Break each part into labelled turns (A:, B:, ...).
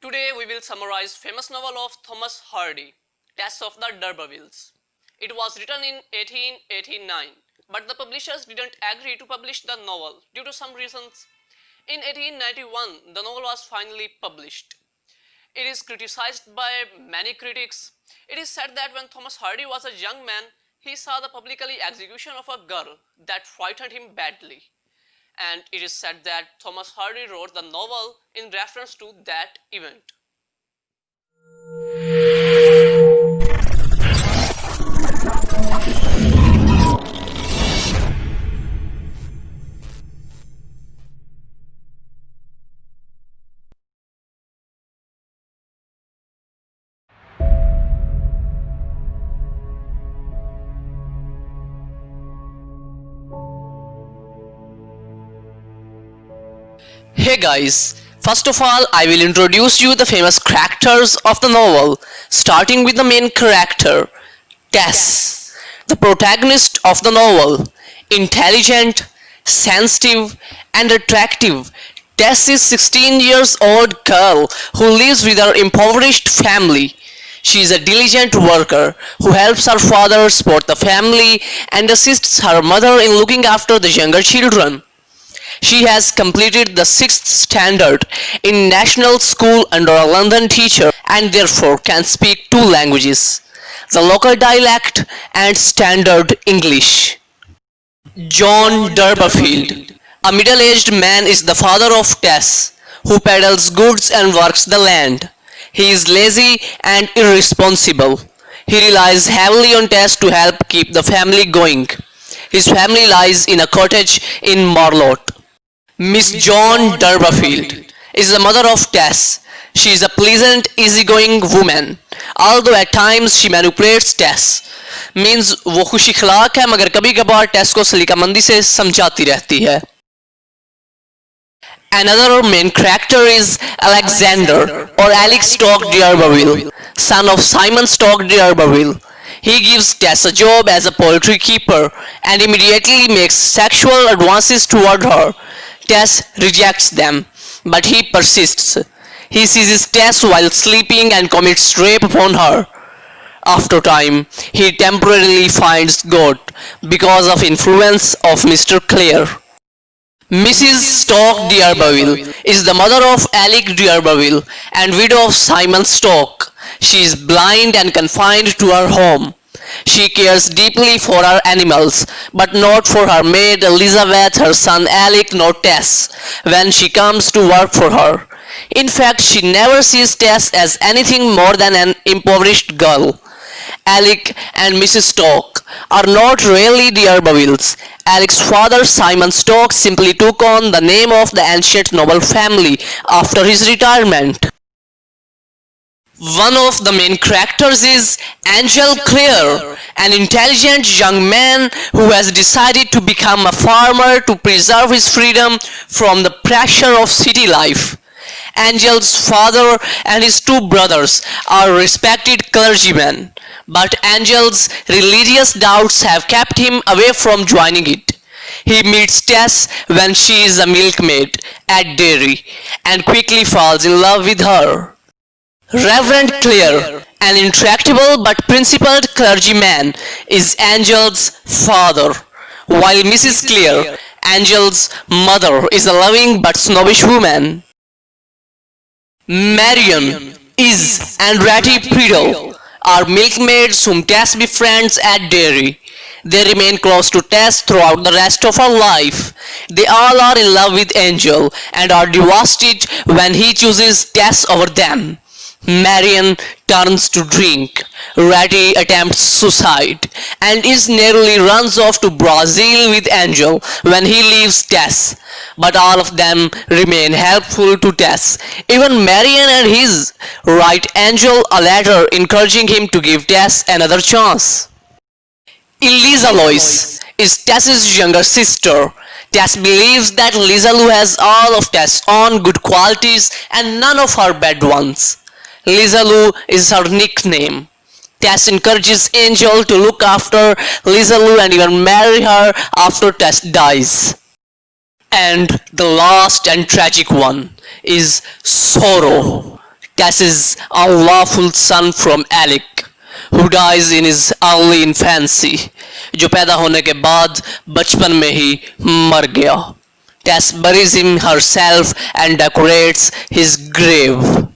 A: Today we will summarize famous novel of Thomas Hardy, Tess of the D'Urbervilles. It was written in 1889, but the publishers didn't agree to publish the novel due to some reasons. In 1891, the novel was finally published. It is criticized by many critics. It is said that when Thomas Hardy was a young man, he saw the publicly execution of a girl that frightened him badly. And it is said that Thomas Hardy wrote the novel in reference to that event. Hey guys, first of all I will introduce you the famous characters of the novel, starting with the main character, Tess, the protagonist of the novel. Intelligent, sensitive and attractive, Tess is 16 years old girl who lives with her impoverished family. She is a diligent worker who helps her father support the family and assists her mother in looking after the younger children. She has completed the 6th standard in national school under a London teacher and therefore can speak two languages, the local dialect and standard English. John D'Urberville, a middle-aged man, is the father of Tess, who peddles goods and works the land. He is lazy and irresponsible. He relies heavily on Tess to help keep the family going. His family lies in a cottage in Marlotte. Miss John D'Urberville is the mother of Tess. She is a pleasant, easygoing woman, although at times she manipulates Tess. Means वो खुश इखलाक है मगर कभी कभार टेस को सलीकामंदी से समझाती रहती है. Another main character is Alexander or Alex Stock D'Urberville, son of Simon Stock D'Urberville. He gives Tess a job as a poultry keeper and immediately makes sexual advances toward her. Tess rejects them, but he persists. He seizes Tess while sleeping and commits rape upon her. After time, he temporarily finds God because of influence of Mr. Clare. Mrs. Stock D'Urberville is the mother of Alec D'Urberville and widow of Simon Stock. She is blind and confined to her home. She cares deeply for her animals, but not for her maid Elizabeth, her son Alec, nor Tess, when she comes to work for her. In fact, she never sees Tess as anything more than an impoverished girl. Alec and Mrs. Stock are not really D'Urbervilles. Alec's father, Simon Stock, simply took on the name of the ancient noble family after his retirement. One of the main characters is Angel Clare, an intelligent young man who has decided to become a farmer to preserve his freedom from the pressure of city life. Angel's father and his two brothers are respected clergymen, but Angel's religious doubts have kept him away from joining it. He meets Tess when she is a milkmaid at dairy and quickly falls in love with her. Reverend Clare, an intractable but principled clergyman, is Angel's father, while Mrs. Clare, Angel's mother, is a loving but snobbish woman. Marion, Iz, and Ratty Priddle are milkmaids whom Tess befriends at dairy. They remain close to Tess throughout the rest of her life. They all are in love with Angel and are devastated when he chooses Tess over them. Marion turns to drink, Ratty attempts suicide, and Iz narrowly runs off to Brazil with Angel when he leaves Tess. But all of them remain helpful to Tess. Even Marion and Iz write Angel a letter encouraging him to give Tess another chance. Eliza Lois is Tess's younger sister. Tess believes that Lisa Lou has all of Tess' own good qualities and none of her bad ones. Lisa Lou is her nickname. Tess encourages Angel to look after Lisa Lou and even marry her after Tess dies. And the last and tragic one is Sorrow, Tess is a lawful son from Alec, who dies in his early infancy, जो पैदा होने के बाद बचपन में ही मर गया. Tess buries him herself and decorates his grave.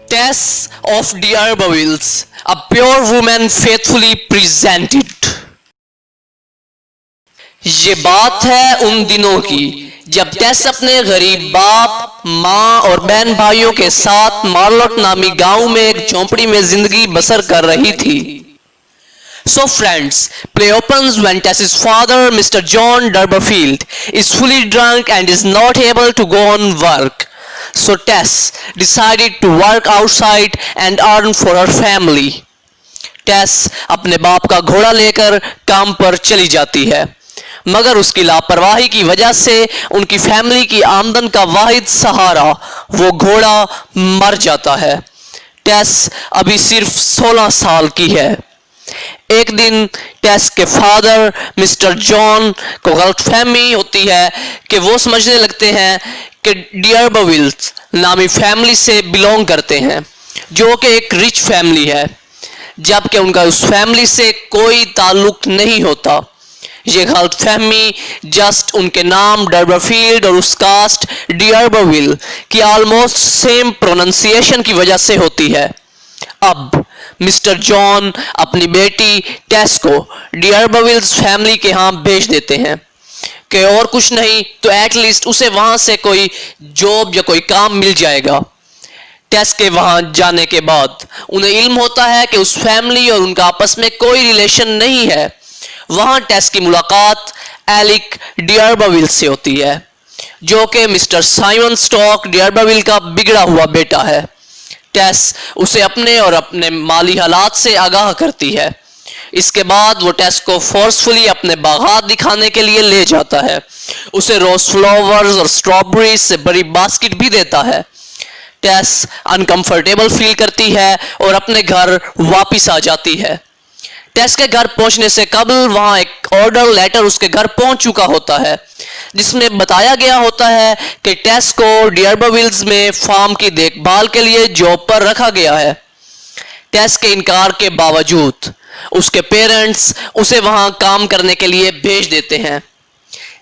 A: Tess of D'Urbervilles, a pure woman faithfully presented. ये बात है उन दिनों की जब टेस अपने गरीब बाप, माँ और बहन भाइयों के साथ मार्लोट नामी गांव में एक झोंपड़ी में जिंदगी बसर कर रही थी. So friends, play opens when Tess's father, Mr. John D'Urberville, is fully drunk and is not able to go on work. So Tess decided to work outside and earn for her family. Tess अपने बाप का घोड़ा लेकर काम पर चली जाती है, मगर उसकी लापरवाही की वजह से उनकी फैमिली की आमदन का वाहिद सहारा वो घोड़ा मर जाता है. टेस अभी सिर्फ 16 साल की है. एक दिन टेस के फादर मिस्टर जॉन को गलतफहमी होती है कि वो समझने लगते हैं कि डियरबविल्स नामी फैमिली से बिलोंग करते हैं, जो कि एक रिच फैमिली है, जबकि उनका उस फैमिली से कोई ताल्लुक नहीं होता. ये गलतफहमी जस्ट उनके नाम डर्बरफील्ड और उस कास्ट डियरबविल की ऑलमोस्ट सेम प्रोनाउंसिएशन की वजह से होती है. अब मिस्टर जॉन अपनी बेटी टेस को डियरबविल्स फैमिली के यहाँ भेज देते हैं कि और कुछ नहीं तो एटलीस्ट उसे वहां से कोई जॉब या कोई काम मिल जाएगा. टेस के वहां जाने के बाद उन्हें इल्म होता है कि उस फैमिली और उनका आपस में कोई रिलेशन नहीं है. वहां टेस की मुलाकात एलिक डियरबविल से होती है, जो कि मिस्टर साइमन स्टॉक डियरबविल का बिगड़ा हुआ बेटा है. टेस उसे अपने और अपने माली हालात से आगाह करती है. इसके बाद वो टेस को फोर्सफुली अपने बागात दिखाने के लिए ले जाता है. उसे रोज फ्लावर्स और स्ट्रॉबेरीज से बड़ी बास्केट भी देता है. टेस अनकंफर्टेबल फील करती है और अपने घर वापस आ जाती है. टेस के घर पहुंचने से कबल वहां एक ऑर्डर लेटर उसके घर पहुंच चुका होता है, जिसमें बताया गया होता है कि टेस को डियरबविल्स में फार्म की देखभाल के लिए जॉब पर रखा गया है. टेस के इनकार के बावजूद उसके पेरेंट्स उसे वहां काम करने के लिए भेज देते हैं.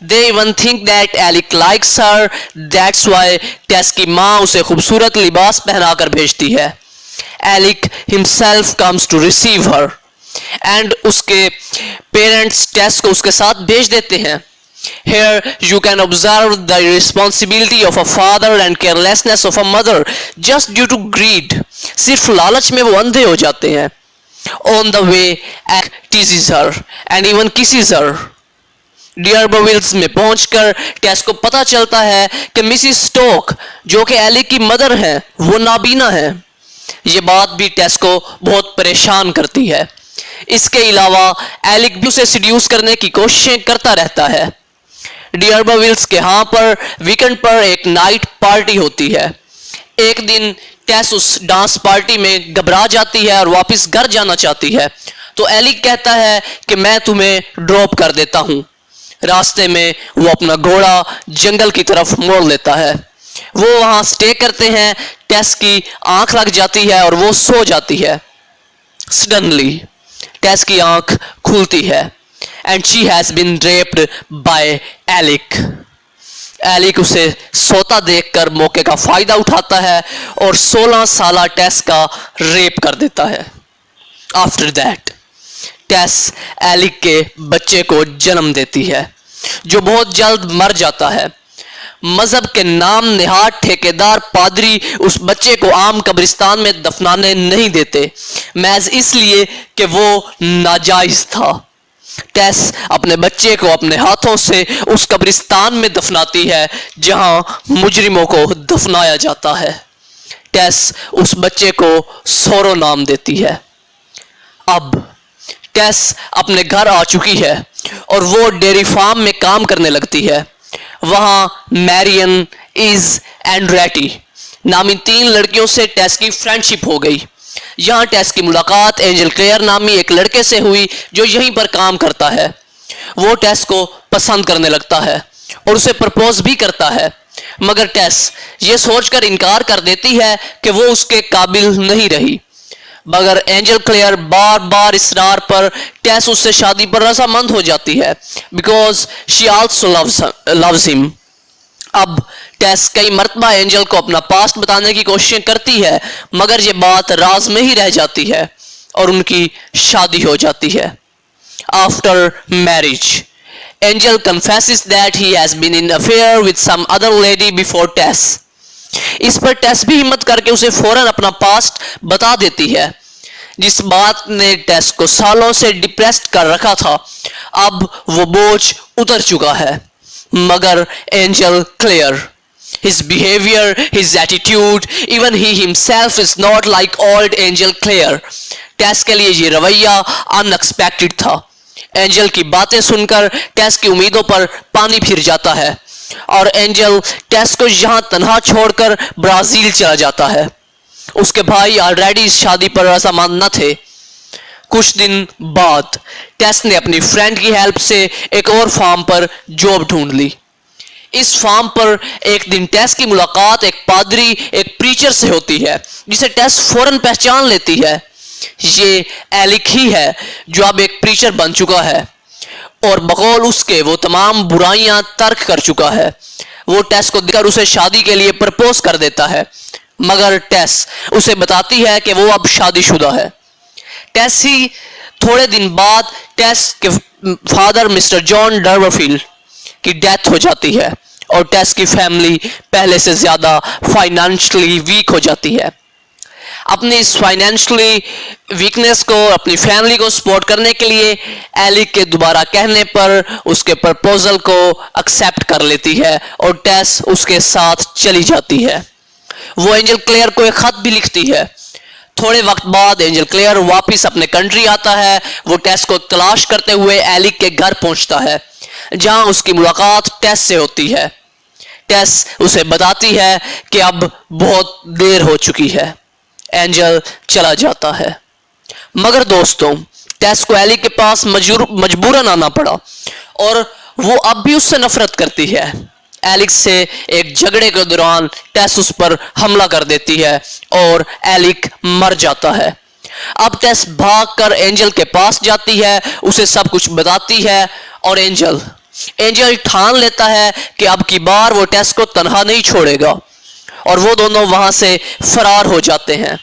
A: They even think that Alec likes her, that's why टेस की माँ उसे खूबसूरत लिबास पहनाकर भेजती है. Alec himself comes to receive her. And उसके पेरेंट्स टेस को उसके साथ भेज देते हैं. Here you can observe the irresponsibility of a father and carelessness of a mother just due to greed. सिर्फ लालच में वो अंधे हो जाते हैं. On the way, Alec teases her and even kisses her. डियरबविल्स में पहुंचकर टेस को पता चलता है कि मिसिस स्टोक, जो कि एलिक की मदर है, वो नाबीना है. ये बात भी टेस को बहुत परेशान करती है. इसके अलावा एलिक भी उसे सिड्यूस करने की कोशिशें करता रहता है. डियरबविल्स के यहाँ पर वीकेंड पर एक नाइट पार्टी होती है. एक दिन टेस उस डांस पार्टी में घबरा जाती है और वापस घर जाना चाहती है, तो एलिक कहता है कि मैं तुम्हें ड्रॉप कर देता हूँ. रास्ते में वो अपना घोड़ा जंगल की तरफ मोड़ लेता है. वो वहां स्टे करते हैं. टेस की आंख लग जाती है और वो सो जाती है. सडनली टेस की आंख खुलती है and she has been raped by Alec. Alec उसे सोता देखकर मौके का फायदा उठाता है और 16 साल टेस का रेप कर देता है. आफ्टर दैट टेस एलिक के बच्चे को जन्म देती है, जो बहुत जल्द मर जाता है. मजहब के नाम निहाद ठेकेदार पादरी उस बच्चे को आम कब्रिस्तान में दफनाने नहीं देते, महज इसलिए कि वो नाजायज था. टेस अपने बच्चे को अपने हाथों से उस कब्रिस्तान में दफनाती है जहां मुजरिमों को दफनाया जाता है. टेस उस बच्चे को सोरो नाम देती है. अब टेस अपने घर आ चुकी है और वो डेयरी फार्म में काम करने लगती है. वहां मैरियन, इज एंड रेटी नामी 3 लड़कियों से टेस की फ्रेंडशिप हो गई. यहाँ टेस की मुलाकात एंजल क्लेयर नामी एक लड़के से हुई जो यहीं पर काम करता है। वो टेस को पसंद करने लगता है और उसे प्रपोज भी करता है, मगर टेस ये सोचकर इनकार कर देती है कि वो उसके काबिल नहीं रही। मगर एंजल क्लेयर बार बार इसरार पर टेस उससे शादी पर रजामंद हो जाती है, because she also loves him. अब टेस कई मरतबा एंजल को अपना पास्ट बताने की कोशिश करती है, मगर ये बात राज में ही रह जाती है और उनकी शादी हो जाती है। After marriage angel confesses that he has been in affair with some other lady before Tess. इस पर टेस भी हिम्मत करके उसे फौरन अपना पास्ट बता देती है, जिस बात ने टेस को सालों से डिप्रेस्ड कर रखा था। अब वो बोझ उतर चुका है। मगर Angel Clare, his behavior, his attitude, even he himself is not like old Angel Clare. टेस के लिए ये रवैया अनएक्सपेक्टेड था। एंजल की बातें सुनकर टेस की उम्मीदों पर पानी फिर जाता है और एंजल टेस को यहाँ तन्हा छोड़कर ब्राजील चला जाता है। उसके भाई ऑलरेडी इस शादी पर रजामंद न थे। कुछ दिन बाद टेस ने अपनी फ्रेंड की हेल्प से एक और फार्म पर जॉब ढूंढ ली। इस फार्म पर एक दिन टेस की मुलाकात एक पादरी, एक प्रीचर से होती है, जिसे टेस फौरन पहचान लेती है। ये एलिक ही है जो अब एक प्रीचर बन चुका है और बकौल उसके वो तमाम बुराइयां तर्क कर चुका है। वो टेस को देखकर उसे शादी के लिए प्रपोज कर देता है, मगर टेस उसे बताती है कि वो अब शादीशुदा है। टेस ही थोड़े दिन बाद टेस के फादर मिस्टर जॉन डर्वरफील्ड की डेथ हो जाती है और टेस की फैमिली पहले से ज्यादा फाइनेंशियली वीक हो जाती है। अपनी इस फाइनेंशियली वीकनेस को अपनी फैमिली को सपोर्ट करने के लिए एलिक के दोबारा कहने पर उसके प्रपोजल को एक्सेप्ट कर लेती है और टेस उसके साथ चली जाती है। वो एंजल क्लेयर को एक खत भी लिखती है। थोड़े वक्त बाद एंजल क्लेयर वापस अपने कंट्री आता है। वो टेस को तलाश करते हुए एलिक के घर पहुंचता है, जहां उसकी मुलाकात टेस से होती है। टेस उसे बताती है कि अब बहुत देर हो चुकी है। एंजल चला जाता है। मगर दोस्तों, टेस को एलिक के पास मजबूरन आना पड़ा और वो अब भी उससे नफरत करती है। एलिक से एक झगड़े के दौरान टेस उस पर हमला कर देती है और एलिक मर जाता है। अब टेस भागकर एंजल के पास जाती है, उसे सब कुछ बताती है और एंजल ठान लेता है कि अब की बार वो टेस को तन्हा नहीं छोड़ेगा और वो दोनों वहां से फरार हो जाते हैं।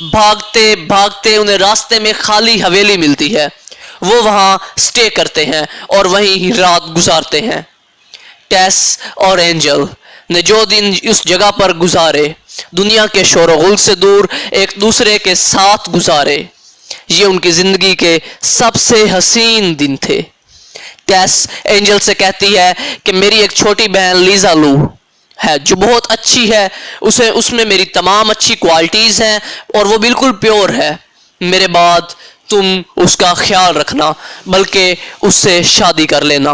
A: भागते भागते उन्हें रास्ते में खाली हवेली मिलती है। वो वहां स्टे करते हैं और वहीं ही रात गुजारते हैं। टेस और एंजल ने जो दिन उस जगह पर गुजारे, दुनिया के शोरगुल से दूर एक दूसरे के साथ गुजारे, ये उनकी जिंदगी के सबसे हसीन दिन थे। टेस एंजल से कहती है कि मेरी एक छोटी बहन लीजा लू है जो बहुत अच्छी है, उसमें मेरी तमाम अच्छी क्वालिटीज हैं और वो बिल्कुल प्योर है। मेरे बाद तुम उसका ख्याल रखना, बल्कि उससे शादी कर लेना।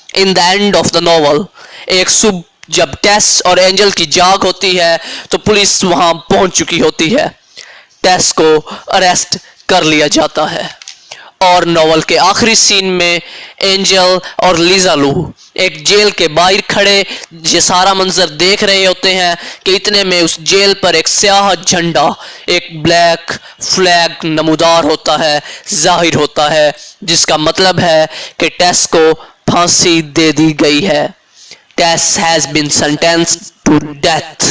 A: In the end of the novel, एक सुबह जब टेस और एंजल की जाग होती है तो पुलिस वहां पहुंच चुकी होती है। टेस को अरेस्ट कर लिया जाता है और नॉवल के आखिरी सीन में एंजल और लीजा लू एक जेल के बाहर खड़े ये सारा मंजर देख रहे होते हैं कि इतने में उस जेल पर एक स्याह झंडा, एक ब्लैक फ्लैग नमूदार होता है, जाहिर होता है, जिसका मतलब है कि टेस को फांसी दे दी गई है। Tess has been sentenced to death.